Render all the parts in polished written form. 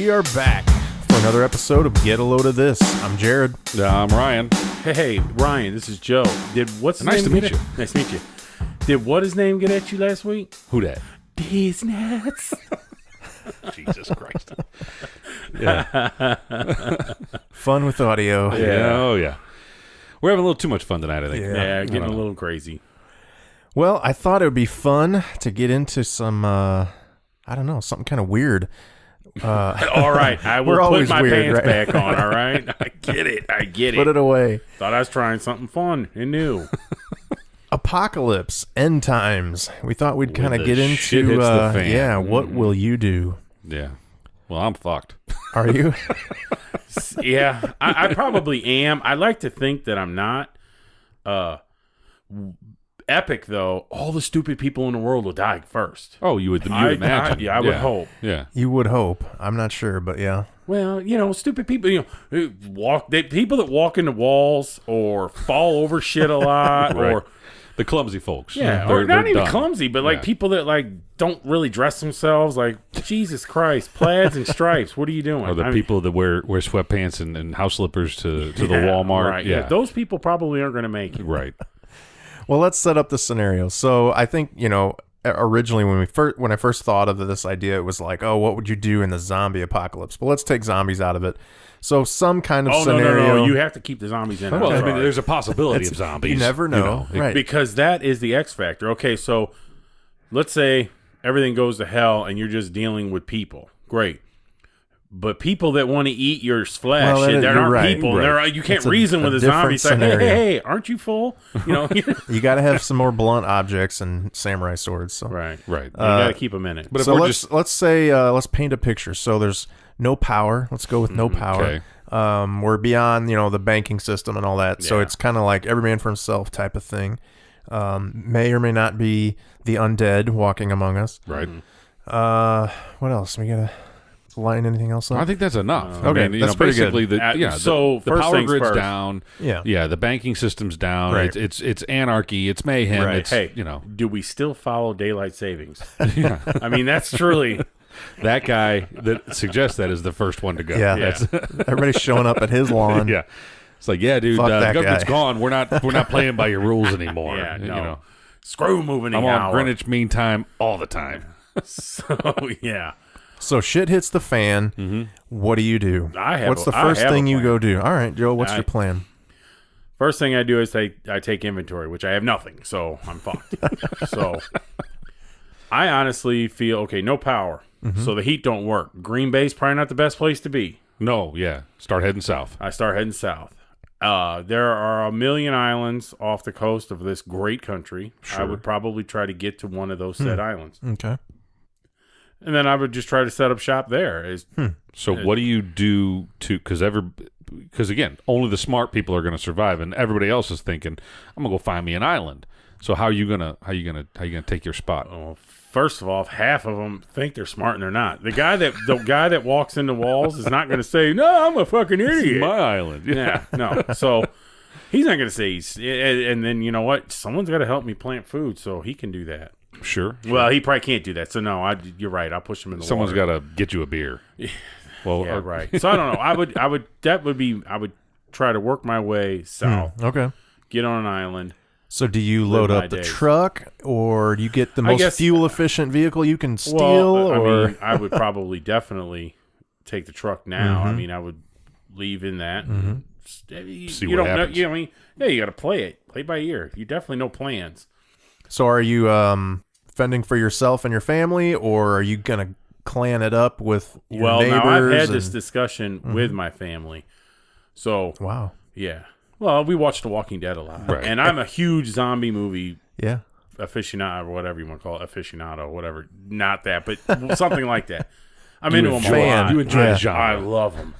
we are back for another episode of Get a Load of This. I'm Jared. I'm Ryan. Hey, Ryan, this is Joe. What's his Nice name to meet get you. Nice to meet you. Did what his name get at you last week? Who dat? These nuts. Jesus Christ. Yeah. Fun with audio. Yeah. Oh, yeah. We're having a little too much fun tonight, I think. Yeah, getting a little crazy. Well, I thought it would be fun to get into some, I don't know, something kind of weird. All right, I We're will put always my weird, pants right? back on, all right? I get it. Put it away. Thought I was trying something fun and new. Apocalypse, end times. We thought we'd kind of the get shit into, hits the fan. what will you do? Yeah. Well, I'm fucked. Are you? Yeah, I probably am. I like to think that I'm not. Epic, though, all the stupid people in the world will die first. Oh, you would imagine. I would hope. Yeah. You would hope. I'm not sure, but yeah. Well, stupid people, people that walk into walls or fall over shit a lot, Right. or The clumsy folks. or They're not even done. clumsy, but like people that don't really dress themselves. Like, Jesus Christ, plaids and stripes. What are you doing? Or the people that wear sweatpants and house slippers to the Walmart. Right. Yeah. Those people probably aren't going to make it. Right. Well, let's set up the scenario. So I think, originally when I first thought of this idea, it was like, oh, what would you do in the zombie apocalypse? But let's take zombies out of it. So some kind of scenario. No. You have to keep the zombies in. Well, I'm I mean, sorry. there's a possibility of zombies. You never know. Right. Because that is the X factor. Okay, so let's say everything goes to hell and you're just dealing with people. Great. But people that want to eat your flesh, Well, they're you're not right. people. Right. You can't It's a reason with a zombie. different It's like, scenario. hey, aren't you full? You got to have some more blunt objects and samurai swords. So. Right. Right. You got to keep them in it. But if So we're let's say let's paint a picture. So there's no power. Let's go with no power. okay. We're beyond the banking system and all that. So Yeah. it's kind of like every man for himself type of thing. May or may not be the undead walking among us. Right. What else? We gotta line anything else up? I think that's enough. Okay, I mean, that's pretty good. basically So the first power things grid's first. down. Yeah. Yeah, the banking system's down. Right. It's anarchy. It's mayhem. Right. It's Hey, do we still follow daylight savings? I mean, that's truly... that guy that suggests that is the first one to go. Yeah. That's, Everybody's showing up at his lawn. yeah. It's like, yeah, dude, Fuck the that government's guy. gone. We're not playing by your rules anymore. Yeah, no. You know, Screw moving I'm the on hour. Greenwich Mean Time all the time. So, yeah. So shit hits the fan. Mm-hmm. What do you do? What's the I first have a thing you plan. go do? All right, Joe. What's your plan? First thing I do is I take inventory, which I have nothing, so I'm fucked. So I honestly feel, okay, no power, so the heat don't work. Green Bay's probably not the best place to be. No, yeah. Start heading south. I start heading south. There are a million islands off the coast of this great country. I would probably try to get to one of those said islands. Okay. And then I would just try to set up shop there. So what do you do to because again, only the smart people are going to survive, and everybody else is thinking, I'm gonna go find me an island. So how are you gonna take your spot? Well, first of all, half of them think they're smart and they're not. The guy that walks into walls is not going to say, "No, I'm a fucking idiot." My island. Yeah, no. So he's not going to say. And then you know what? Someone's got to help me plant food, so he can do that. Sure. Well, he probably can't do that. So no, you're right. I'll push him in the Someone's water. got to get you a beer. Well, Yeah, right. So I don't know. I would try to work my way south, Okay. get on an island. So do you load my up the days. truck, or do you get the I most guess- fuel efficient vehicle you can steal? Well, or I would probably definitely take the truck now. I mean, I would leave in that. And you See you what don't happens. know. You got to play by ear. You definitely know plans. so are you fending for yourself and your family, or are you gonna clan it up with your Well, neighbors? now I've had this and- discussion with my family. So Wow. yeah. Well, we watch The Walking Dead a lot, Right. and I'm a huge zombie movie Yeah. aficionado, or whatever you want to call it, aficionado, whatever. Not that, but something like that. I'm You into them a enjoy- lot. you enjoy Yeah. the genre. I love them.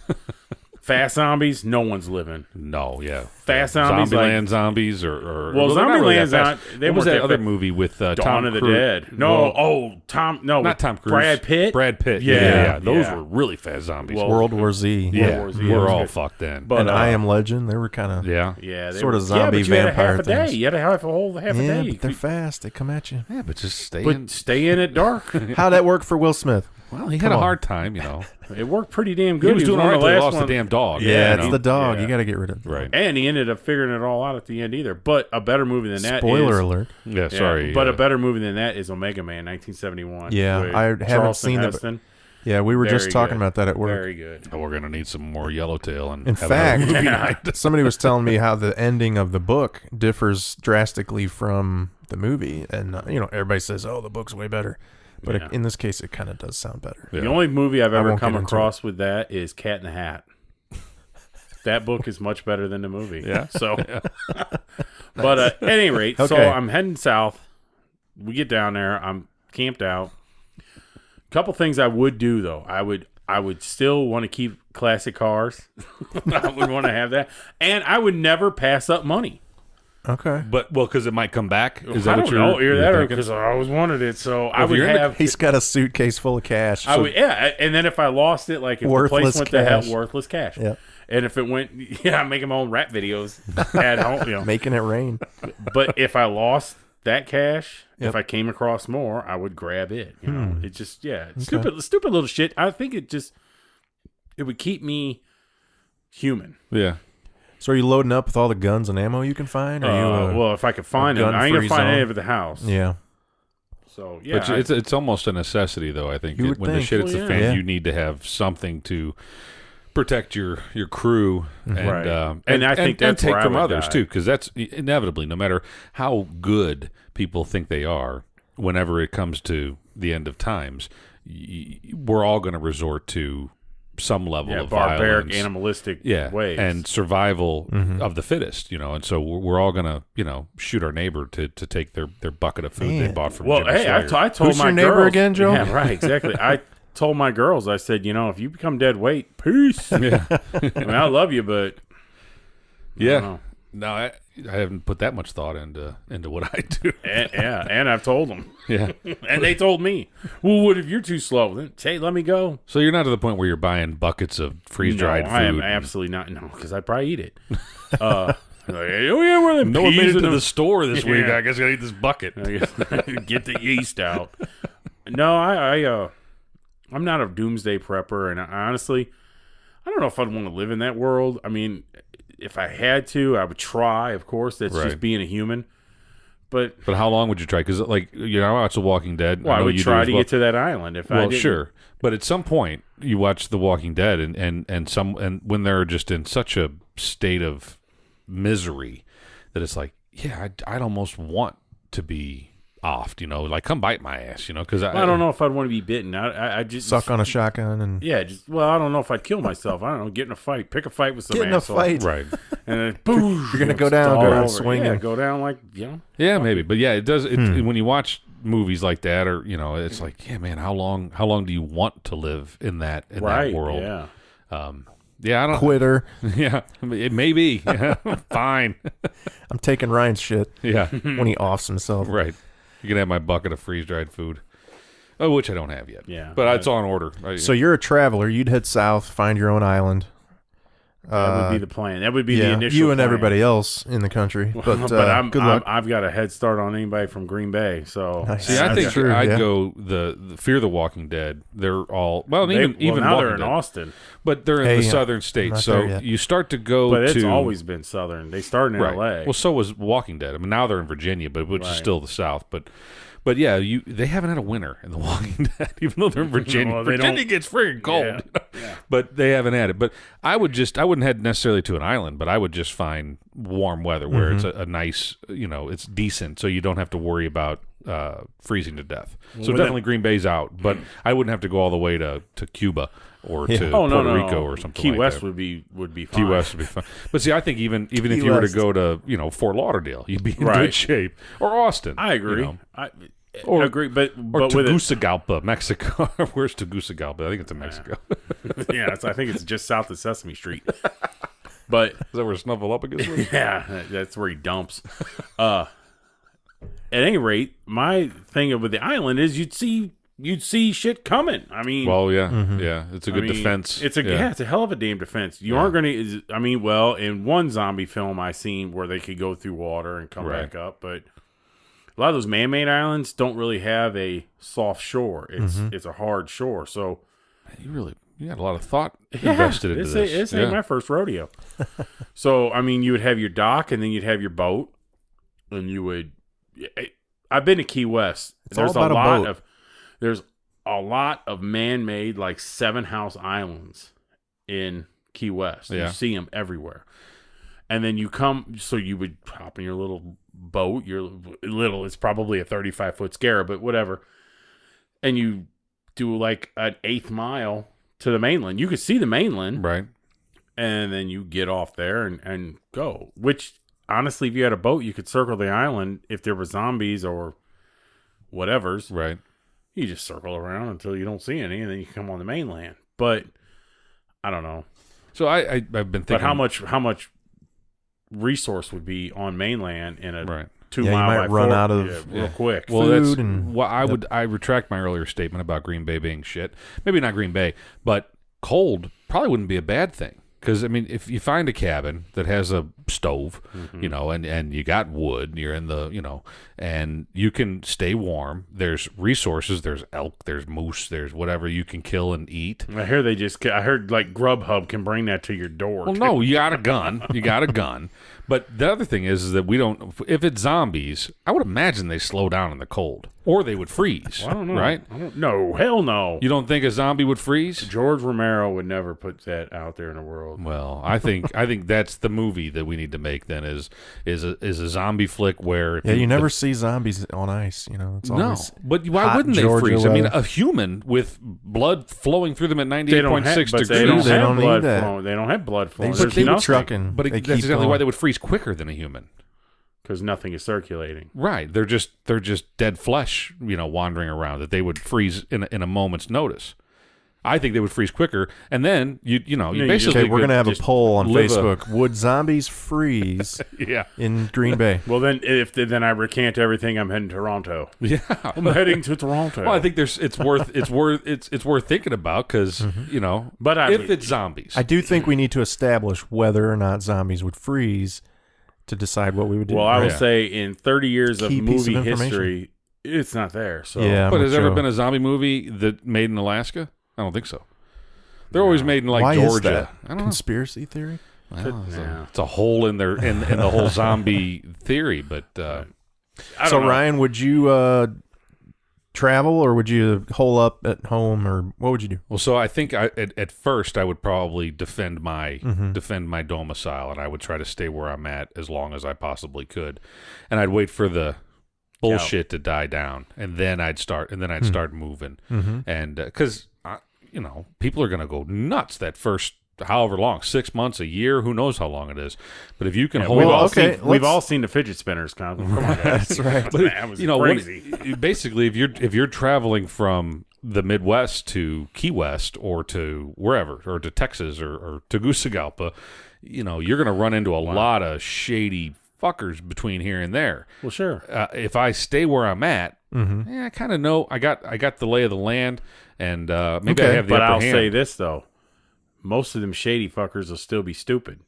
Fast zombies, no one's living. No, yeah. Fast zombies, Zombieland zombies or Well, they're not really that Zombieland's fast. not- they What was weren't that that other fa- movie with Dawn Tom of the Cruise? Dead. No, Well, not Tom Cruise. Brad Pitt. Brad Pitt. Yeah, Yeah. Those yeah. were really fast zombies. Well, World War Z. yeah, War Z, we're that was all good. fucked then. But And I Am Legend. They were kind of yeah. yeah, they sort were, of zombie but you had a vampire half a day. things. You had to have a whole half a Yeah, day. but they're fast. They come at you. Yeah, but just stay But in. stay in it dark. How'd that work for Will Smith? Well, he had a hard time, It worked pretty damn good. He was doing all right until he lost one. the damn dog. Yeah, it's the dog. Yeah. You got to get rid of. Right. And he ended up figuring it all out at the end either. But a better movie than that Spoiler alert. Yeah, sorry. But a better movie than that is Omega Man, 1971. Yeah, with I haven't Charleston seen it. Heston. Yeah, we were just Very talking good. about that at work. Very good. we're going to need some more Yellowtail. And In have another fact, movie night. somebody was telling me how the ending of the book differs drastically from the movie, and everybody says, "Oh, the book's way better," but Yeah. in this case, it kind of does sound better. Yeah. The only movie I've ever won't come get into across with that is Cat in the Hat. That book is much better than the movie. Yeah. So, but at any rate, so Okay. I'm heading south. We get down there. I'm camped out. Couple things I would do though. I would still want to keep classic cars. I would want to have that, and I would never pass up money. Okay, Because it might come back. Is I that don't what you're, know, either you're that or thinking? because I always wanted it. So I if would you're in the- have. he's got a suitcase full of cash. I so- would, yeah, and then if I lost it, like if the Worthless place went to hell, cash. worthless cash. Yeah. And if it went, I'm making my own rap videos at home, making it rain. But if I lost that cash, Yep. if I came across more, I would grab it. It just, stupid little shit. I think it would keep me human. Yeah. So are you loading up with all the guns and ammo you can find? Are you, Well, if I could find them, I ain't gonna gun-free find any zone? of it at the house. yeah. So yeah, But it's almost a necessity, though, I think. You would When the think. shit hits Well, the yeah. fan, Yeah. you need to have something to protect your crew and, Right. and I think and that's take where I from would others, die. too, because that's inevitably, no matter how good people think they are, whenever it comes to the end of times, we're all going to resort to some level of barbaric, violence. animalistic Yeah, ways. and survival of the fittest, and so we're all gonna, shoot our neighbor to take their bucket of food they Man. bought from well, Jimmy hey, Swaggart. I told Who's my your neighbor girls, again, Joe? Yeah, right, exactly. I told my girls, I said, if you become dead weight, peace. Yeah, I mean, I love you, but I yeah. don't know. No, I haven't put that much thought into what I do. And I've told them, Yeah. and they told me, well, what if you're too slow? Then hey, let me go. So you're not to the point where you're buying buckets of freeze dried no, food. I am absolutely not. No, because I'd probably eat it. Like, oh yeah, where are the no one made peas it in to them? the store this week. Yeah. I guess I gotta eat this bucket. I guess get the yeast out. No, I'm not a doomsday prepper, and I honestly, I don't know if I'd want to live in that world. I mean, if I had to, I would try. Of course, that's Right. just being a human. But But how long would you try? Because I watch The Walking Dead. I know would you do try as to well. get to that island if I Well, didn't. sure, but at some point you watch The Walking Dead, and when they're just in such a state of misery that it's like, yeah, I'd almost want to be offed, like come bite my ass, because I don't know if I'd want to be bitten. I just Suck on a shotgun and Yeah, I don't know if I'd kill myself. I don't know. Get in a fight. Pick a fight with some get in a asshole. fight. right. And then boom. You're gonna go down, all go down over. swinging. Yeah, go down like, Yeah, maybe, but yeah, it does. When you watch movies like that, or it's like, yeah, man, how long do you want to live in that right. world? Yeah. Yeah, I don't. quitter. Yeah, it may be. Fine. I'm taking Ryan's shit Yeah, when he offs himself. right. You can have my bucket of freeze dried food, which I don't have yet. Yeah. but it's on order. So you're a traveler. You'd head south, find your own island. That would be the plan. That would be the Yeah, initial you and plan. everybody else in the country. But, good luck. I've got a head start on anybody from Green Bay. So Nice. See, I That's think true, I'd yeah. go the Fear the Walking Dead. They're all even now Walking they're in Dead. Austin, But they're in Hey, the southern I'm states, not so there yet. you start to go but it's to always been Southern. They started in right. L.A. Well, so was Walking Dead. I mean, now they're in Virginia, but which is Right. still the South. But yeah, they haven't had a winter in the Walking Dead, even though they're in Virginia. Well, they Virginia don't- gets friggin' cold, Yeah. but they haven't had it. But I wouldn't head necessarily to an island, but I would just find warm weather where it's a nice, it's decent, so you don't have to worry about freezing to death. So Well, definitely Green Bay's out, but I wouldn't have to go all the way to Cuba or to Oh no, Puerto no, Rico or something Key like West that. would be fine. Key West would be fun. But see, I think even if Key you were to West. go to, Fort Lauderdale, you'd be in Right. good shape. Or Austin. I agree. I I agree, but or with it, Tegucigalpa, Mexico. Where's Tegucigalpa? I think it's in Mexico. yeah, I think it's just south of Sesame Street. But Is that where Snuffleupagus was? yeah, that's where he dumps. At any rate, my thing with the island is you'd see shit coming. I mean, Well, yeah. Yeah. It's a good I mean, defense. It's a hell of a damn defense. You aren't going to. I mean, well, in one zombie film I seen where they could go through water and come Right. back up, but a lot of those man-made islands don't really have a soft shore. It's a hard shore. So you got a lot of thought invested into this. This ain't my first rodeo. So I mean, you would have your dock, and then you'd have your boat, and you would. I've been to Key West. There's a lot of man-made, like 7-house islands in Key West. Yeah. You see them everywhere. And then you come, so you would hop in your little boat. It's probably a 35-foot Scarab, but whatever. And you do like an 1/8 mile to the mainland. You could see the mainland. Right. And then you get off there and go. Which, honestly, if you had a boat, you could circle the island if there were zombies or whatever's. Right. You just circle around until you don't see any, and then you come on the mainland. But I don't know. So I've been thinking. But how much resource would be on mainland in a right. 2 you mile might by run 4 out of real quick. Well, food that's and what I retract my earlier statement about Green Bay being shit. Maybe not Green Bay, but cold probably wouldn't be a bad thing. Because, I mean, if you find a cabin that has a stove, you know, and you got wood, you're in the, you know, and you can stay warm. There's resources. There's elk. There's moose. There's whatever you can kill and eat. I heard like Grubhub can bring that to your door. Well, no, you got a gun. You got a gun. But the other thing is that we don't, if it's zombies, I would imagine they slow down in the cold. Or they would freeze. Well, I don't know. Right? No, hell no. You don't think a zombie would freeze? George Romero would never put that out there in the world. Well, I think that's the movie that we need to make. Then is a zombie flick where you never see zombies on ice. You know, it's always but why wouldn't they Georgia freeze? I mean, weather. a human with blood flowing through them at They don't 98.6 have, but degrees. they don't They have don't blood need that. flowing. They don't have blood flowing. They There's keep nothing, trucking. But They that's keep exactly going. why they would freeze quicker than a human. because nothing is circulating. Right? They're just dead flesh, you know, wandering around that they would freeze in a moment's notice. I think they would freeze quicker, and then you basically Okay, we're gonna have a just poll on live Facebook. Would zombies freeze yeah. in Green Bay? Well, then I recant everything. I'm heading to Toronto. Yeah, I'm heading to Toronto. well, I think it's worth thinking about because you know, But if it's zombies, I do think we need to establish whether or not zombies would freeze to decide what we would do. Well, I will Yeah. say in 30 years of Key piece of movie information. history, it's not there. So Yeah, but I'm has not there ever sure. been a zombie movie that made in Alaska? I don't think so. They're always made in like Why Georgia. is that? I don't know. Conspiracy theory? Well, Yeah. it's a hole in their in the whole zombie theory, but I So don't know. Ryan, would you travel or would you hole up at home or what would you do? well, so I think at first I would probably defend my domicile, and I would try to stay where I'm at as long as I possibly could, and I'd wait for the bullshit to die down, and then I'd start start moving, and because you know, people are going to go nuts that first however long, 6 months, a year, who knows how long it is. But if you can hold we've Well, all okay, seen, we've let's- all seen the fidget spinners. Come on, guys. That's right. That was you know, crazy. basically, if you're traveling from the Midwest to Key West or to wherever, or to Texas or to Tegucigalpa, you know, you're going to run into a lot of shady fuckers between here and there. Well, sure. If I stay where I'm at, I kind of know I got the lay of the land, and maybe I Okay, have the But upper I'll hand. say this, though. Most of them shady fuckers will still be stupid.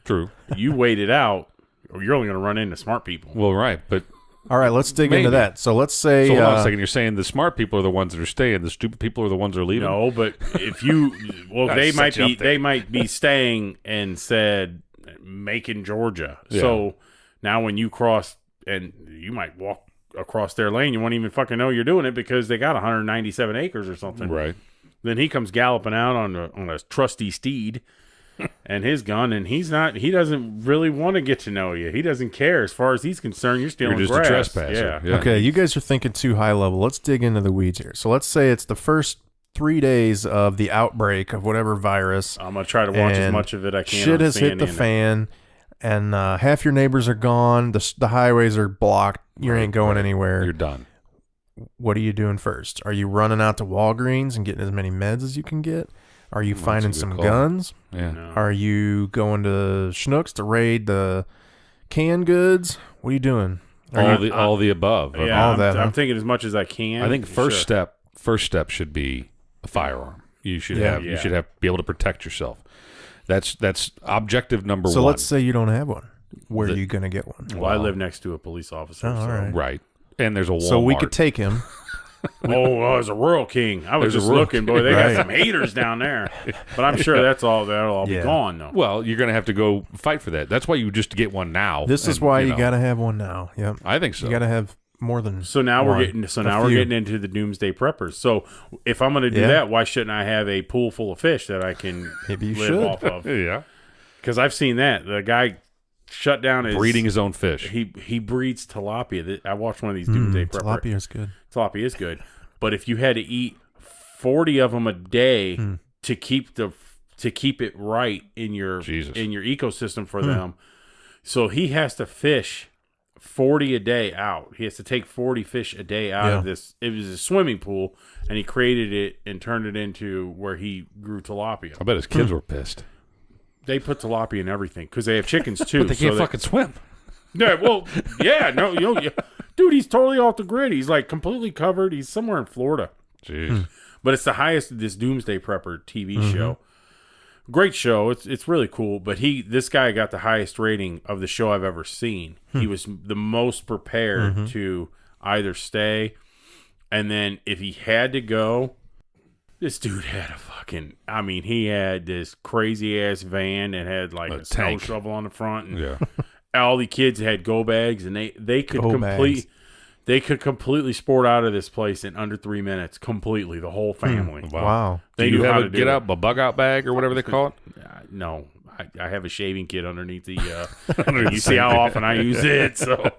True. You wait it out, or you're only going to run into smart people. Well, right, but All right, let's dig Maybe. into that. So let's say so hold on a second. You're saying the smart people are the ones that are staying, the stupid people are the ones that are leaving. No, but if you, well, Gotta set you up there. they might be staying and said Macon, Georgia. Yeah. So now when you cross, and you might walk across their lane, you won't even fucking know you're doing it because they got 197 acres or something. Right. Then he comes galloping out on a trusty steed and his gun, and he doesn't really want to get to know you. He doesn't care. As far as he's concerned, you're stealing You're just grass. a trespasser. Yeah. Okay, you guys are thinking too high level. Let's dig into the weeds here. So let's say it's the first 3 days of the outbreak of whatever virus. I'm going to try to watch as and much of it I can. Shit on has hit CNN. the fan, and half your neighbors are gone. The highways are blocked. You ain't going anywhere. You're done. What are you doing first? Are you running out to Walgreens and getting as many meds as you can get? Are you finding good some call. guns? Yeah. No. Are you going to Schnucks to raid the canned goods? What are you doing? All the above. Yeah, all that, I'm huh? thinking as much as I can. I think first Sure. step should be a firearm. You should Yeah. have you should have be able to protect yourself. That's objective number So one. let's say you don't have one. Where are The- you going to get one? Well, I live next to a police officer. Oh, all so right. Right. And there's a Walmart. So we could take him. There's a Rural King. I was There's a just Rural looking, boy. They got some haters down there. But I'm sure that'll all be gone, though. Well, you're going to have to go fight for that. That's why you just get one now. This is why you got to have one now. Yep. I think so. You got to have more than So now one. we're getting into the doomsday preppers. So if I'm going to do that, why shouldn't I have a pool full of fish that I can live off of? Yeah. Because I've seen that. The guy shut down his... Breeding his own fish. He breeds tilapia. I watched one of these doomsday preppers. Tilapia is good. Tilapia is good. But if you had to eat 40 of them a day to keep it right in your ecosystem for them, so he has to fish 40 a day out. He has to take 40 fish a day out of this. It was a swimming pool, and he created it and turned it into where he grew tilapia. I bet his kids were pissed. They put tilapia in everything because they have chickens too. But they can't fucking swim. Yeah, well, yeah, no, dude, he's totally off the grid. He's like completely covered. He's somewhere in Florida. Jeez. But it's the highest of this Doomsday Prepper TV show. Great show. It's really cool. But this guy got the highest rating of the show I've ever seen. He was the most prepared to either stay, and then if he had to go, this dude had he had this crazy ass van that had like a snow shovel on the front, and all the kids had go bags, and they could completely sport out of this place in under 3 minutes. Completely, the whole family. Wow. They knew how to get out a bug out bag or whatever they call it. No, I have a shaving kit underneath the. You see how often I use it. So,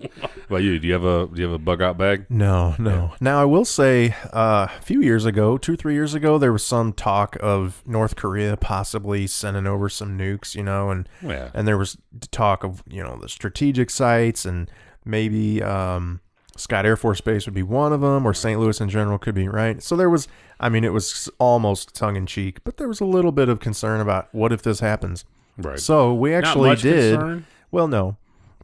well, do you have a bug out bag? No. Yeah. Now I will say, a few years ago, 2-3 years ago, there was some talk of North Korea possibly sending over some nukes, and there was talk of the strategic sites, and maybe Scott Air Force Base would be one of them, or St. Louis in general could be, right? So there was, it was almost tongue in cheek, but there was a little bit of concern about what if this happens. Right. So we actually did. Concern? Well, no,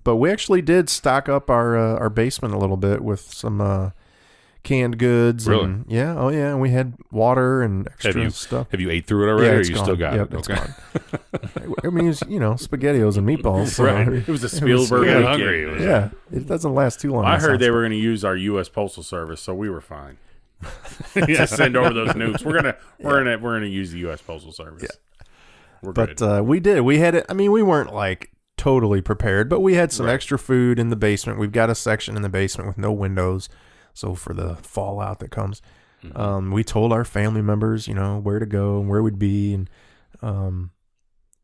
but we actually did stock up our basement a little bit with some canned goods. Really? And, and we had water and extra stuff. Have you ate through it already, or you gone. still got it? It's gone. It was, SpaghettiOs and meatballs. So Right. It was a Spielberg got weekend. hungry. It doesn't last too long. I heard they were going to use our U.S. Postal Service, so we were fine. To send over those nukes, we're gonna use the U.S. Postal Service. Yeah. We're But good. we did. We had it. We weren't like totally prepared, but we had some extra food in the basement. We've got a section in the basement with no windows, so for the fallout that comes, we told our family members, where to go and where we'd be, and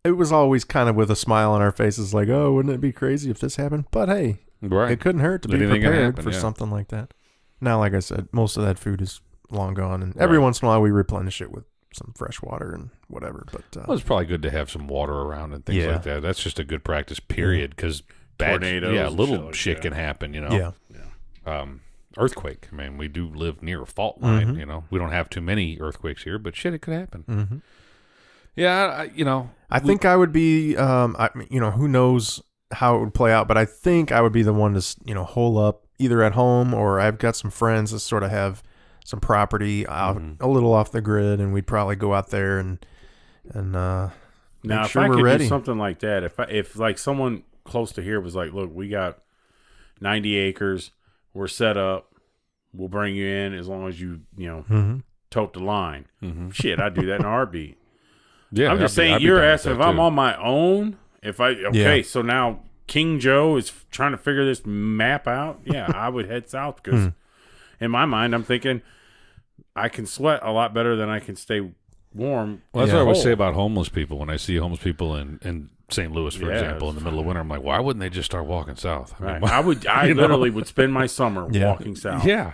it was always kind of with a smile on our faces, like, oh, wouldn't it be crazy if this happened? But hey, it couldn't hurt to be prepared for something like that. Now, like I said, most of that food is long gone, and every once in a while we replenish it with some fresh water and whatever. But it's probably good to have some water around and things like that. That's just a good practice, period, because tornadoes, little shit can happen, Earthquake. We do live near a fault line, We don't have too many earthquakes here, but shit, it could happen. Yeah, I think I would be, who knows how it would play out, but I think I would be the one to, hole up either at home, or I've got some friends that sort of have some property out a little off the grid, and we'd probably go out there and now make if sure I we're could ready. do something like that, if like someone close to here was like, look, we got 90 acres, we're set up, we'll bring you in as long as you tote the line. Shit, I'd do that in a heartbeat. Yeah, I'm just saying, you're asking if I'm on my own. So now King Joe is trying to figure this map out. Yeah, I would head south because in my mind, I'm thinking I can sweat a lot better than I can stay warm. Well, that's what I always say about homeless people. When I see homeless people in St. Louis, for example, in the middle of winter, I'm like, why wouldn't they just start walking south? I literally would spend my summer walking south. Yeah,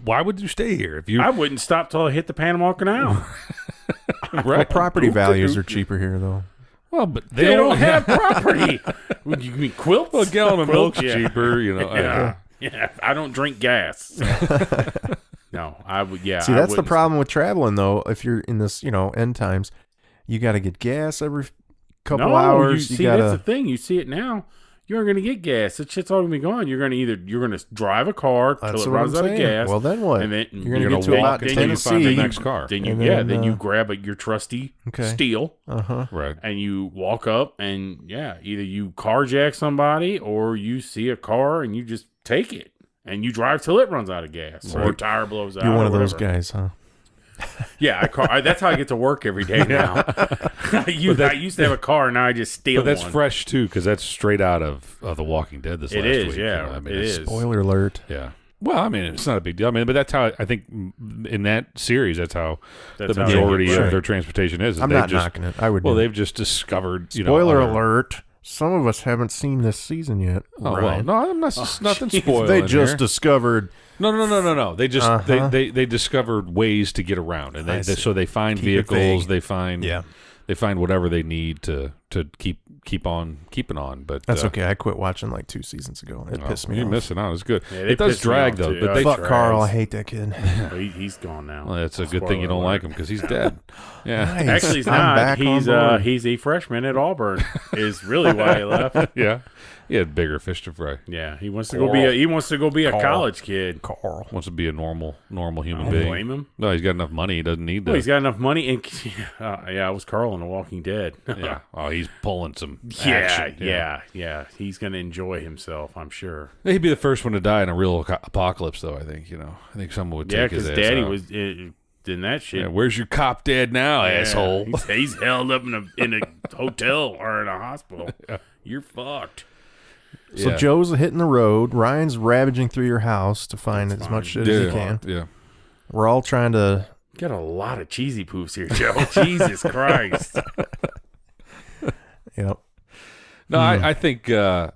why would you stay here if you? I wouldn't stop till I hit the Panama Canal. Well, property values are cheaper here, though. Well, but they don't have property. You mean quilts? Well, a gallon of milk's cheaper, Yeah, I don't drink gas. So. No, I would. Yeah. See, that's the problem with traveling, though. If you're in this, end times, you got to get gas every couple hours. That's the thing. You see it now. You aren't going to get gas. That shit's all going to be gone. You're going to drive a car till it runs out of gas. Well, then what? And then you're going to get to about Tennessee. The next car. Then you grab your trusty steel. Right. And you walk up and either you carjack somebody or you see a car and you just take it. and you drive till it runs out of gas or tire blows out. You're one or of those whatever. guys, huh? Yeah, that's how I get to work every day now. I used to have a car, now I just steal But that's one. fresh too, because that's straight out of The Walking Dead. This It last is, week. yeah, You know, I mean, it it's- is. Spoiler alert. Yeah. Well, I mean, it's not a big deal. I mean, but that's how I think in that series, that's how That's the how they majority get of right. their transportation is. I'm They've not just, knocking it. I would. Well, do it. they've just discovered. Spoiler other- alert. Some of us haven't seen this season yet. Oh well, Ryan. no, I'm not. Nothing jeez. spoiled. They in just here. discovered. No. They just Uh-huh. they discovered ways to get around, and I see. so they find Keep it vehicles. vague. They find they find whatever they need to keep on keeping on. But That's okay. I quit watching like 2 seasons ago. It pissed me You're off. missing out. It's good. Yeah, it does pissed me drag off, though. too. But they Fuck Fuck Carl. I hate that kid. Well, he's gone now. well, it's a good thing Spoiler you don't alert. like him because he's dead. Yeah, Nice. Actually, he's I'm not. back on board. He's a freshman at Auburn. Is really why he left. yeah. He had bigger fish to fry. Yeah, he wants to go be a Carl. college kid. Carl. Wants to be a normal human I don't being. blame him. No, he's got enough money. He doesn't need Well, to. he's got enough money, and yeah, it was Carl in The Walking Dead. Yeah. Oh, he's pulling some yeah, action. yeah. He's gonna enjoy himself, I'm sure. He'd be the first one to die in a real apocalypse, though. I think. I think someone would Yeah, take his because ass Daddy out. was in that shit. Yeah, where's your cop dad now, Yeah, asshole? He's held up in a hotel or in a hospital. You're fucked. So Yeah. Joe's hitting the road. Ryan's ravaging through your house to find as much shit as he can. Yeah. We're all trying to. Got a lot of cheesy poofs here, Joe. Jesus Christ. Yep. No, I think. I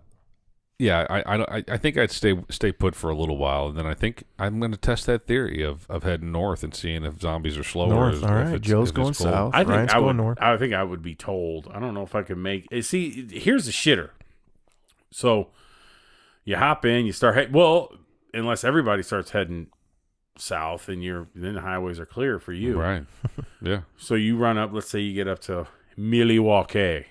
think I'd stay put for a little while, and then I think I'm going to test that theory of heading north and seeing if zombies are slower. North. All if right. it's- Joe's if going it's cold. south. I think Ryan's I going would. north. I think I would be told. I don't know if I could make. See, here's the shitter. So you hop in, you start. Well, unless everybody starts heading south, and then the highways are clear for you. Right. Yeah. So you run up. Let's say you get up to Milwaukee.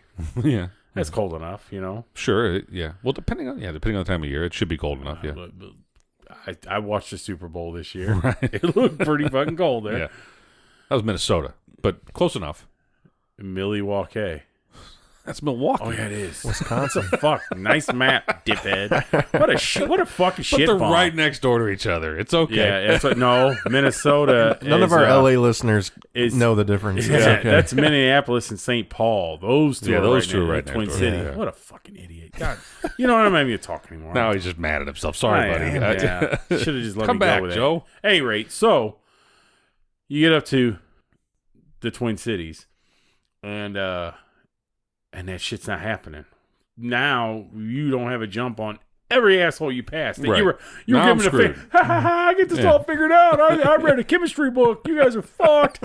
Yeah. That's cold enough, you know. Sure. Yeah. Well, depending on the time of year, it should be cold enough. Yeah. I watched the Super Bowl this year. It looked pretty fucking cold there. Yeah. That was Minnesota, but close enough. Milwaukee. That's Milwaukee. Oh yeah, it is. Wisconsin. Fuck, nice map, diphead. What a fucking But shit they're bomb. right next door to each other. It's okay. Yeah, that's what. No, Minnesota. None of is, our LA listeners is- know the difference. Yeah, It's okay. that's Minneapolis and St. Paul. Those two. Yeah, are those right two are next- right next Twin door. City. Yeah. What a fucking idiot. God, you know what? I'm not even talking anymore. Now he's just mad at himself. Sorry, buddy. Yeah. Should have just let Come me go back, with Joe. At any rate, so you get up to the Twin Cities, and that shit's not happening. Now you don't have a jump on every asshole you pass. That Right. You were Now I'm giving a screwed. ha ha ha! I get this all figured out. I read a chemistry book. You guys are fucked.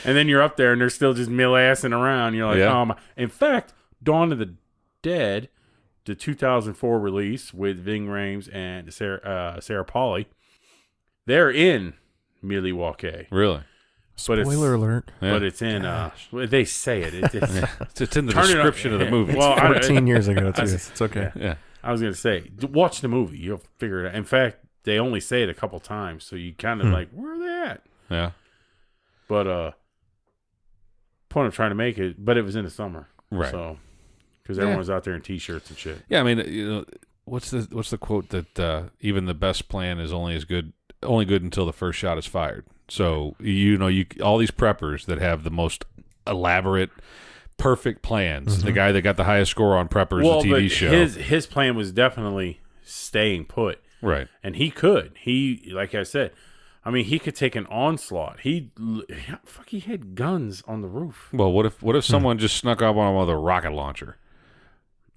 And then you're up there, and they're still just mill-assing around. You're like, Yeah. oh my. In fact, Dawn of the Dead, the 2004 release with Ving Rhames and Sarah Polley, they're in Milwaukee. Really? But Spoiler alert. Yeah. But it's in. Well, they say it. It's in the Turn it up. description of the movie. Well, 14 years ago, too. I- It's okay. yeah. I was gonna say, watch the movie. You'll figure it out. In fact, they only say it a couple times, so you kind of like, where are they at? Yeah. But point of trying to make it, but it was in the summer, Right. So because everyone was out there in t-shirts and shit. Yeah. I mean, what's the quote that even the best plan is only good until the first shot is fired. So all these preppers that have the most elaborate, perfect plans. The guy that got the highest score on Preppers, the TV but show. his plan was definitely staying put, Right. and he could. He, like I said, I mean, he could take an onslaught. He had guns on the roof. Well, what if someone just snuck up on him with a rocket launcher?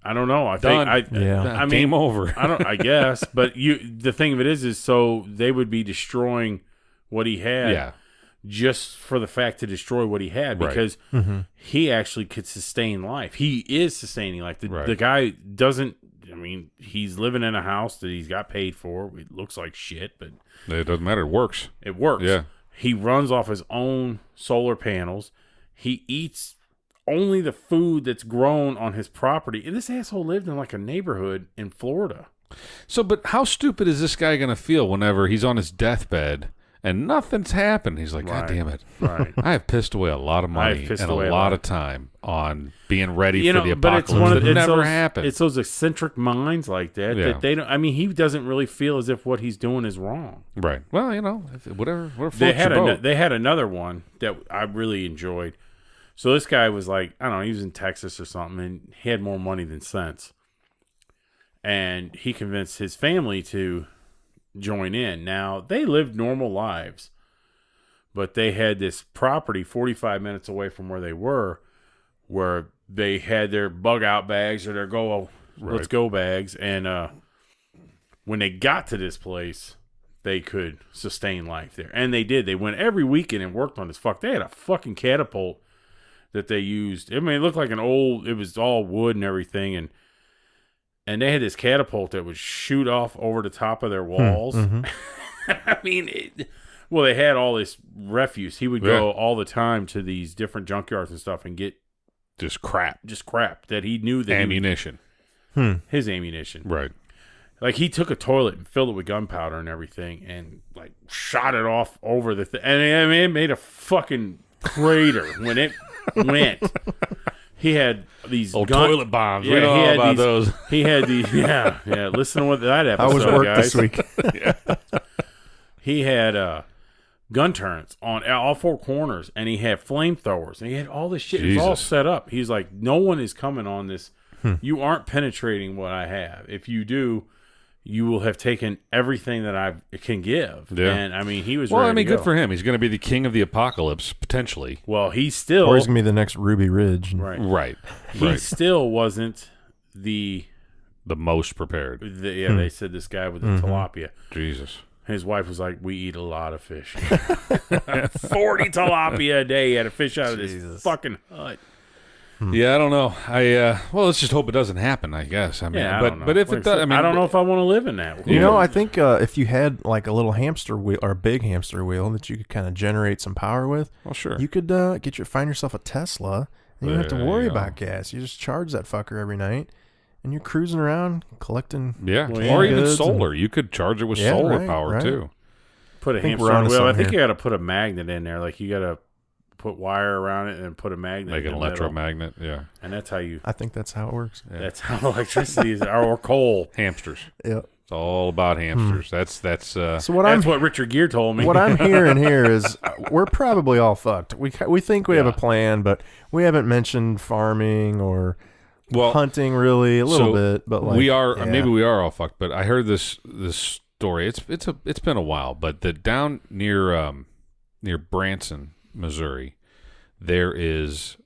I don't know. I Done. think Yeah. I mean, Game over. I guess, but the thing of it is so they would be destroying what he had, Yeah. just for the fact to destroy what he had, Right. because he actually could sustain life. He is sustaining life. Right. The guy doesn't. I mean, he's living in a house that he's got paid for. It looks like shit, but It doesn't matter. It works. it works. Yeah. He runs off his own solar panels. He eats only the food that's grown on his property. And this asshole lived in like a neighborhood in Florida. So, but how stupid is this guy going to feel whenever he's on his deathbed and nothing's happened. He's like, God damn it. Right. I have pissed away a lot of money and a lot of time on being ready for the apocalypse. But it never happened. It's those eccentric minds like that that they don't. I mean, he doesn't really feel as if what he's doing is wrong. Right. Well, whatever floats They had another one that I really enjoyed. So this guy was like, I don't know, he was in Texas or something, and he had more money than sense. And he convinced his family to join in. Now, they lived normal lives, but they had this property 45 minutes away from where they were, where they had their bug out bags or their let's go bags. And when they got to this place, they could sustain life there. And they did. They went every weekend and worked on this. They had a fucking catapult that they used. I mean, it looked like it was all wood and everything. And they had this catapult that would shoot off over the top of their walls. Mm-hmm. I mean, they had all this refuse. He would go all the time to these different junkyards and stuff and get just crap that he knew that ammunition. His ammunition. Right. Like, he took a toilet and filled it with gunpowder and everything and, like, shot it off over the thing. And I mean, it made a fucking crater when it went. He had these old toilet bombs. Yeah, we don't know about those. He had these. Yeah. Listen to that episode, I was work guys. this week. He had gun turrets on all four corners, and he had flamethrowers, and he had all this shit. It was all set up. He's like, no one is coming on this. You aren't penetrating what I have. If you do, you will have taken everything that I can give. Yeah. And, I mean, he was ready to go. Good for him. He's going to be the king of the apocalypse, potentially. Well, he's still... Or he's going to be the next Ruby Ridge. Right. He still wasn't the most prepared. They said this guy with the tilapia. Jesus. His wife was like, we eat a lot of fish. 40 tilapia a day. He had a fish out of this fucking hut. Yeah, I don't know. Let's just hope it doesn't happen, I guess. I mean, but if it does, I mean, I don't know if I want to live in that. You know, I think if you had like a little hamster wheel or a big hamster wheel that you could kind of generate some power with, well, sure, you could find yourself a Tesla, and you don't have to worry about gas. You just charge that fucker every night, and you're cruising around collecting. Yeah, or even solar. You could charge it with solar power too. Put a hamster on a wheel. I think you got to put a magnet in there. Like, you got to put wire around it and put a magnet, like an electromagnet. Yeah, and that's how you. I think that's how it works. Yeah. That's how electricity is, or coal. Hamsters. Yeah, it's all about hamsters. That's. So that's what Richard Gere told me. What I'm hearing here is we're probably all fucked. We think we have a plan, but we haven't mentioned farming or hunting really a little bit. But like, we are maybe we are all fucked. But I heard this story. It's been a while, but down near Branson, Missouri, there is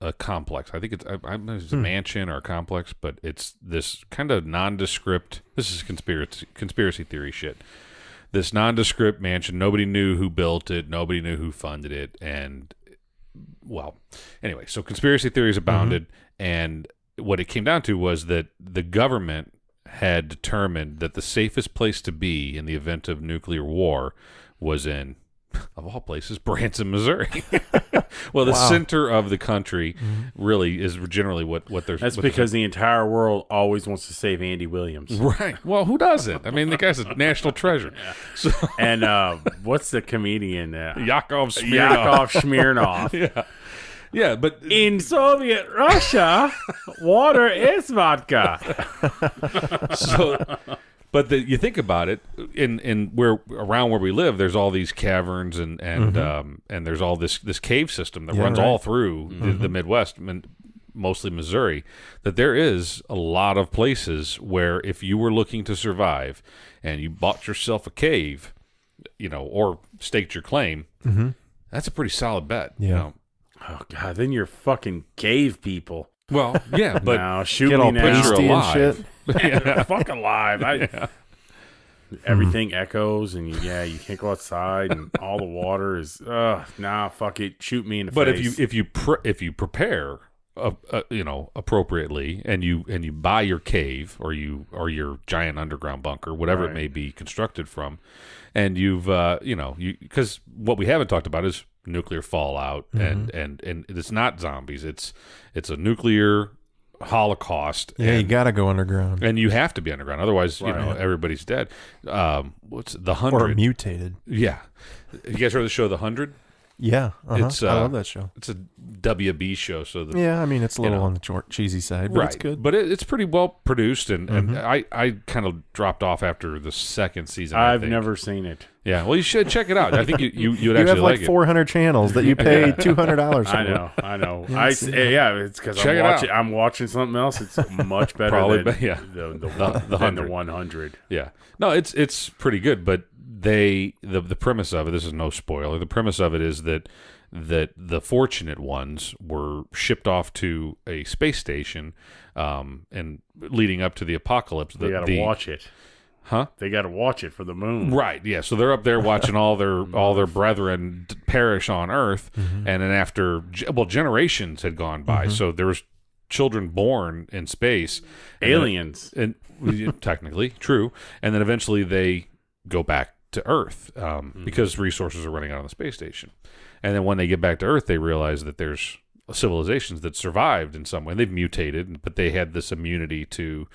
a complex. I think it's a mansion or a complex, but it's this kind of nondescript. This is conspiracy theory shit. This nondescript mansion. Nobody knew who built it. Nobody knew who funded it. And anyway, so conspiracy theories abounded. And what it came down to was that the government had determined that the safest place to be in the event of nuclear war was in, of all places, Branson, Missouri. Well, the center of the country really is generally what they're... That's because the entire world always wants to save Andy Williams. Right. Well, who doesn't? I mean, the guy's a national treasure. Yeah. So, and what's the comedian? Yakov Smirnoff. Yeah. Yeah, but... In Soviet Russia, water is vodka. But you think about it, in around where we live, there's all these caverns and there's all this cave system that runs all through the Midwest, mostly Missouri. That there is a lot of places where if you were looking to survive and you bought yourself a cave, or staked your claim, that's a pretty solid bet. Yeah. Oh God, then you're fucking cave people. Well, yeah, but now, shoot me now. You're alive. Yeah, fuck alive. Everything echoes, and you can't go outside, and all the water is fuck it, shoot me in the face. But if you prepare, appropriately, and you buy your cave or your giant underground bunker, whatever it may be constructed from, and you've because what we haven't talked about is nuclear fallout, and it's not zombies, it's a nuclear holocaust. Yeah, you gotta go underground, and you have to be underground, otherwise everybody's dead. What's the 100 or mutated? Yeah, You guys heard of the show The 100? Yeah, It's, I love that show. It's a WB show, so Yeah, I mean it's a little on the cheesy side, but it's good. But it's pretty well produced, and I kind of dropped off after the second season. I've never seen it. Yeah, well, you should check it out. I think you'd you actually have like like 400 channels that you pay $200 for. I know. Yeah, It's because Check I'm watching something else. It's much better Probably, than the 100. Yeah, no, it's pretty good. But the premise of it, this is no spoiler. The premise of it is that the fortunate ones were shipped off to a space station, and leading up to the apocalypse. They got to watch it. Huh? They got to watch it for the moon. Right. Yeah. So they're up there watching all their brethren perish on Earth, and then after generations had gone by, so there was children born in space, aliens, and technically true, and then eventually they go back to Earth because resources are running out on the space station, and then when they get back to Earth, they realize that there's civilizations that survived in some way. They've mutated, but they had this immunity to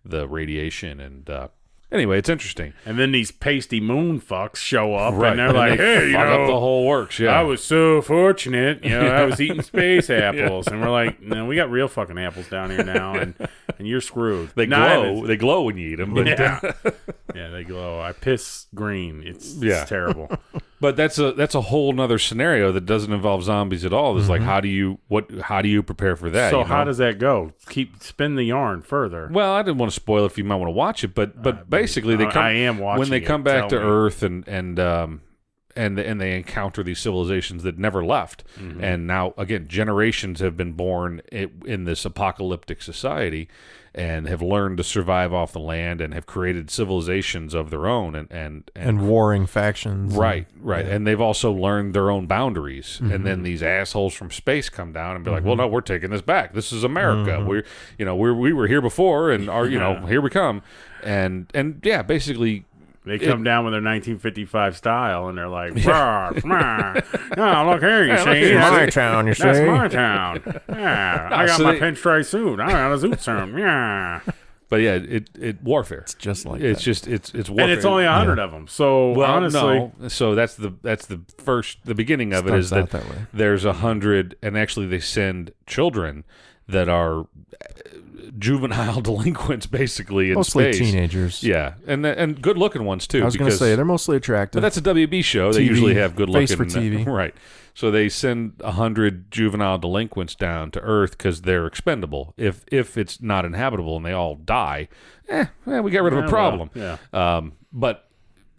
the radiation and. Anyway, it's interesting. And then these pasty moon fucks show up, right. and they're like, hey, fuck up the whole works, yeah. I was so fortunate, I was eating space apples. And we're like, no, we got real fucking apples down here now, and you're screwed. They glow. They glow when you eat them. But yeah, they glow. I piss green. It's terrible. But that's a whole nother scenario that doesn't involve zombies at all. It's like, how do you prepare for that? So how does that go? Spin the yarn further. Well, I didn't want to spoil it if you might want to watch it, but basically they come. I am watching when they come back to me. Earth and they encounter these civilizations that never left, and now again generations have been born in this apocalyptic society, and have learned to survive off the land and have created civilizations of their own and warring factions. Right. Yeah. And they've also learned their own boundaries. And then these assholes from space come down and be like, well, no, we're taking this back. This is America. We were here before, and here we come. And yeah, basically they come down with their 1955 style, and they're like, "Rah, rah. Oh, look here, you see? That's my town, you see? That's my town. Yeah, I got my pinstripe suit. I got a zoot suit. Yeah." But yeah, it warfare. It's just like it's that. just it's warfare, and it's only 100 of them. So honestly, so that's the beginning of it is that there's 100, and actually they send children that are juvenile delinquents, basically, in mostly space. Teenagers. Yeah, and good looking ones too. I was going to say they're mostly attractive. But that's a WB show. TV, they usually have good looking face for TV, right? So they send 100 juvenile delinquents down to Earth because they're expendable. If it's not inhabitable and they all die, we got rid of a problem. But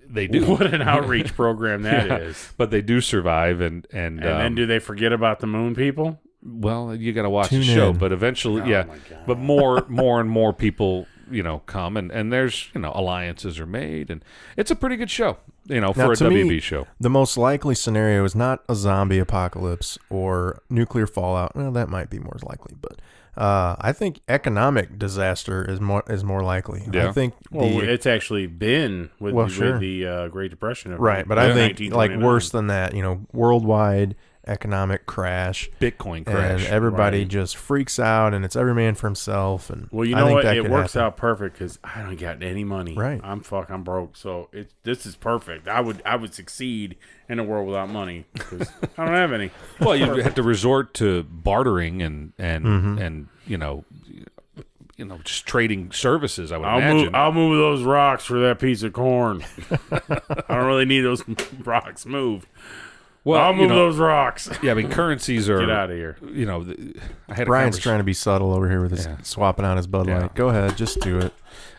they do. What an outreach program that is. But they do survive, and then do they forget about the moon people? Well, you got to watch the show, but eventually, but more and more people, come and there's, alliances are made, and it's a pretty good show, for a WB show. The most likely scenario is not a zombie apocalypse or nuclear fallout. Well, that might be more likely, but I think economic disaster is more likely. Yeah. I think it's actually been with the Great Depression, right? But I think like worse than that, worldwide economic crash, Bitcoin crash, right. and everybody just freaks out, and it's every man for himself. And well, you know what? It works out perfect because I don't got any money. Right, I'm broke, so this is perfect. I would succeed in a world without money because I don't have any. Well, you have to resort to bartering and just trading services. I'll move those rocks for that piece of corn. I don't really need those rocks moved. Well, I'll move those rocks. Yeah, I mean, currencies are... Get out of here. I had Brian's trying to be subtle over here with his swapping out his Bud Light. Go ahead, just do it.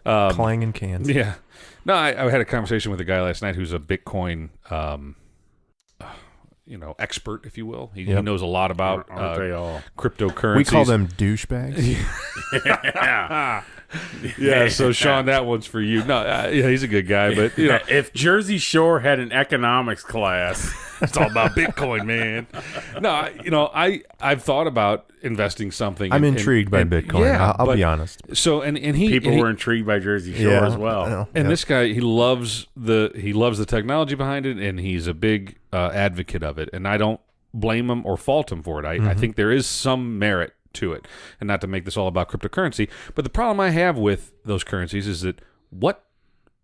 Clanging cans. Yeah. No, I had a conversation with a guy last night who's a Bitcoin, expert, if you will. He knows a lot about cryptocurrencies. We call them douchebags. Yeah, so Sean, that one's for you. No, he's a good guy, but if Jersey Shore had an economics class, it's all about Bitcoin, man. No, I've thought about investing something. I'm intrigued by Bitcoin. Yeah, I'll be honest. So and people were intrigued by Jersey Shore as well. And this guy, he loves the technology behind it, and he's a big advocate of it. And I don't blame him or fault him for it. I think there is some merit to it, and not to make this all about cryptocurrency, but the problem I have with those currencies is that what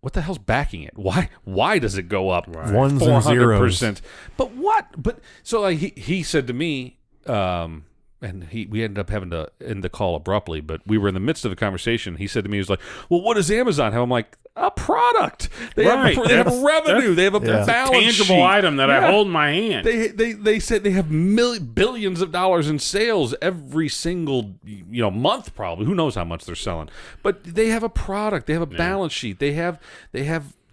what the hell's backing it? Why does it go up Ones and zeros? But what? But so like he said to me, and we ended up having to end the call abruptly, but we were in the midst of a conversation. He said to me, he was like, well, what does Amazon have? I'm like, a product. They have revenue. They have a balance tangible sheet. item that I hold in my hand. They said they have billions of dollars in sales every single month, probably. Who knows how much they're selling? But they have a product. They have a balance sheet. They have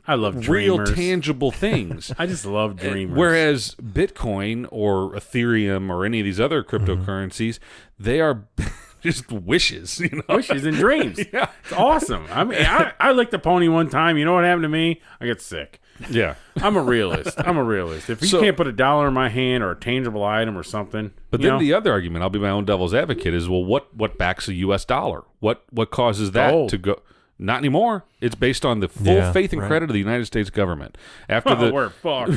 I love real dreamers. tangible things. I just love dreamers. Whereas Bitcoin or Ethereum or any of these other cryptocurrencies, they are just wishes, wishes and dreams. Yeah. It's awesome. I mean, I licked a pony one time. You know what happened to me? I get sick. Yeah. I'm a realist. If you can't put $1 in my hand or a tangible item or something. But then the other argument, I'll be my own devil's advocate, is, well, what backs a U.S. dollar? What causes that to go? Not anymore. It's based on the full faith and credit of the United States government. After we're fucked.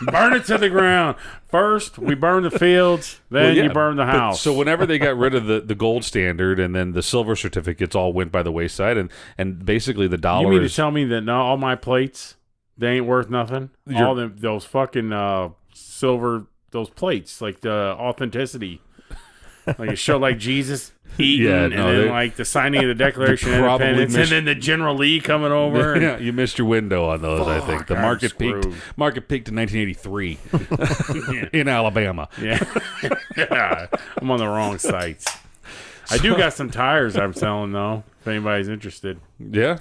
Burn it to the ground. First, we burn the fields. Then you burn the house. So whenever they got rid of the gold standard, and then the silver certificates all went by the wayside, and basically the dollar. You mean to tell me that now all my plates, they ain't worth nothing? All those fucking silver, those plates, like the authenticity. Like a show like Jesus eating, and then like the signing of the Declaration of Independence, and then the General Lee coming over. Yeah, you missed your window on those. I think the market peaked. screwed. Market peaked in 1983 in Alabama. Yeah, I'm on the wrong sites. I do got some tires I'm selling though. If anybody's interested. Yeah.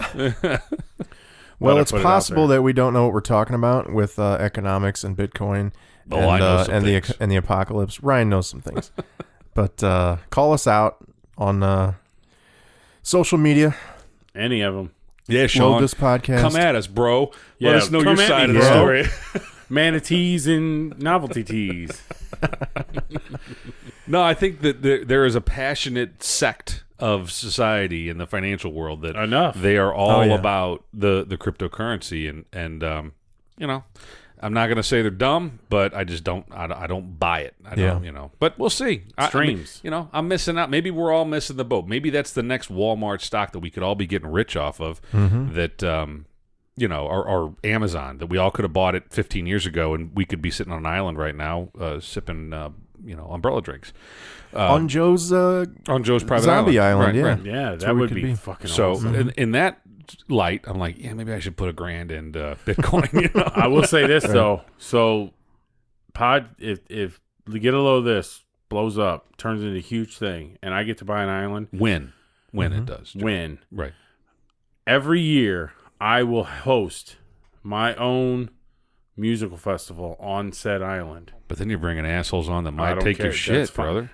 Well, it's possible that we don't know what we're talking about with economics and Bitcoin I know some things. and the apocalypse. Ryan knows some things. But call us out on social media. Any of them. Yeah, Sean. This podcast. Come at us, bro. Yeah, Let us know your come at side me, of the bro. story. Manatees and novelty teas. No, I think that there is a passionate sect of society in the financial world that they are all about the cryptocurrency, and I'm not going to say they're dumb, but I just don't. I don't buy it. I don't. But we'll see. Streams. I'm missing out. Maybe we're all missing the boat. Maybe that's the next Walmart stock that we could all be getting rich off of. That or Amazon, that we all could have bought it 15 years ago, and we could be sitting on an island right now, sipping umbrella drinks on Joe's private zombie island. Right. Yeah, that would be fucking awesome. So in that light, I'm like, maybe I should put $1,000 in Bitcoin. I will say this though. So, if we get a load of this, blows up, turns into a huge thing, and I get to buy an island. When it does. When. Right. Every year, I will host my own musical festival on said island. But then you're bringing assholes on that might take your shit, brother.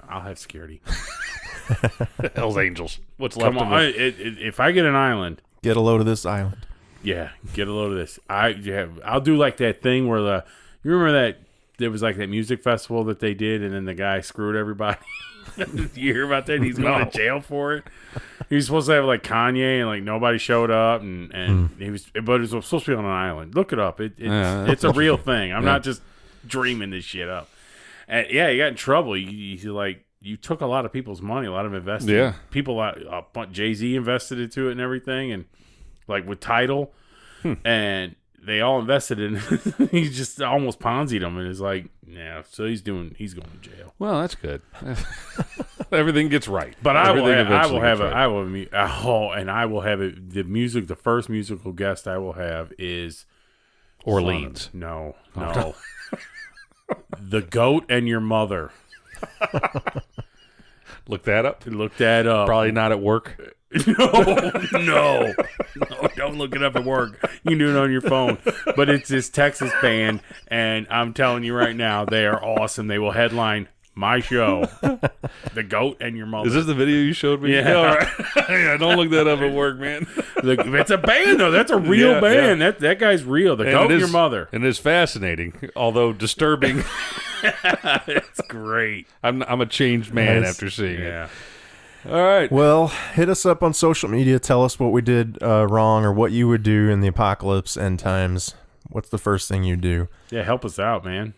I'll have security. Hell's Angels. What's left Come of on, it? if I get an island, get a load of this island. Yeah, get a load of this. I'll do like that thing where you remember that there was like that music festival that they did, and then the guy screwed everybody. You hear about that? He's going to jail for it. He was supposed to have like Kanye, and like nobody showed up, and he was, but it was supposed to be on an island. Look it up. It's a real thing. I'm not just dreaming this shit up. And he got in trouble. You took a lot of people's money, a lot of invested. Yeah. People, Jay-Z invested into it and everything, and like with Tidal, and they all invested in it. He just almost Ponzi'd them, and it's like, so he's going to jail. Well, that's good. Everything gets right. But I will have it. The first musical guest I will have is Orleans. No. The Goat and Your Mother. Look that up. Probably not at work. No, don't look it up at work. You can do it on your phone. But it's this Texas band, and I'm telling you right now, they are awesome. They will headline my show, The Goat and Your Mother. Is this the video you showed me? Yeah. All right. Yeah, don't look that up at work, man. It's a band, though. That's a real band. Yeah. That guy's real. The Goat and Your Mother. And it's fascinating, although disturbing. It's great. I'm a changed man after seeing it. All right. Well, hit us up on social media. Tell us what we did wrong, or what you would do in the apocalypse end times. What's the first thing you do? Yeah, help us out, man.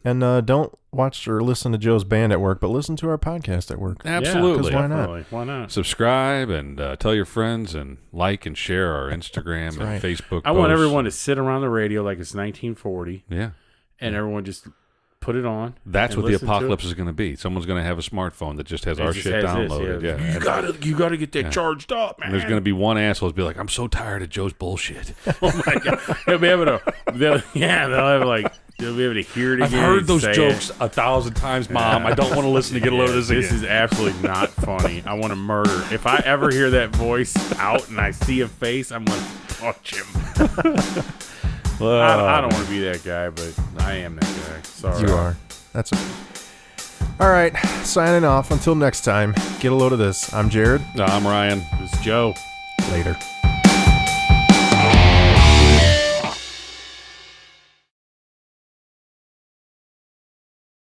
And don't watch or listen to Joe's band at work, but listen to our podcast at work. Absolutely. Yeah, 'cause why not? Definitely. Why not? Subscribe and tell your friends and like and share our Instagram and right. Facebook I want posts. everyone to sit around the radio like it's 1940, Yeah. and everyone just put it on. That's and what the listen to it. apocalypse is going to be. Someone's going to have a smartphone that just has It our just shit has this, downloaded. yeah. Yeah. You gotta get that charged up, man. And there's going to be one asshole who's be like, I'm so tired of Joe's bullshit. Oh my god! They'll be able to. They'll have like. They'll be able to hear it again. I've heard and those say jokes it. 1,000 times, Mom. I don't want to listen to get a load of this This again. is absolutely not funny. I want to murder. If I ever hear that voice out and I see a face, I'm going to punch him. I don't want to be that guy, but I am that guy. Sorry. You are. That's okay. All right, signing off. Until next time, get a load of this. I'm Jared. I'm Ryan. This is Joe. Later.